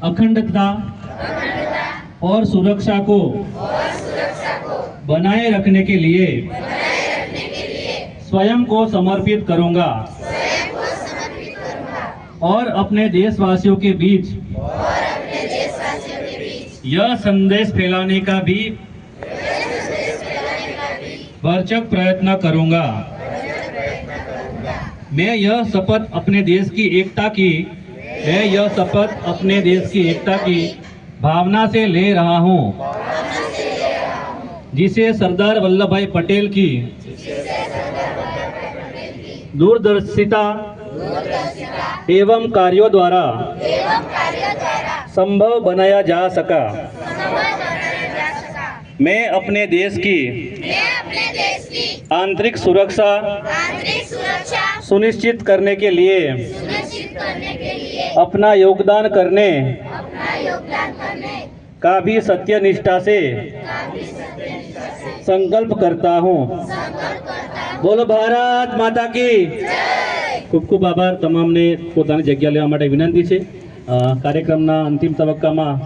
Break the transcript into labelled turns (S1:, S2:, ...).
S1: अखंडता और सुरक्षा को बनाए रखने के लिए स्वयं को समर्पित करूंगा और अपने देशवासियों के बीच यह संदेश फैलाने का भी भरसक प्रयत्न करूंगा। मैं यह शपथ अपने देश की एकता की भावना से ले रहा हूं, जिसे सरदार वल्लभ भाई पटेल की दूरदर्शिता एवं कार्यों द्वारा संभव बनाया जा सका। मैं अपने देश की आंतरिक सुरक्षा सुनिश्चित करने के लिए अपना योगदान करने का भी सत्यनिष्ठा से संकल्प करता हूँ। बोलो भारत माता की। खूब खूब आभार તમામને પોતાની જગ્યા લેવા માટે વિનંતી છે। કાર્યક્રમના અંતિમ તબક્કામાં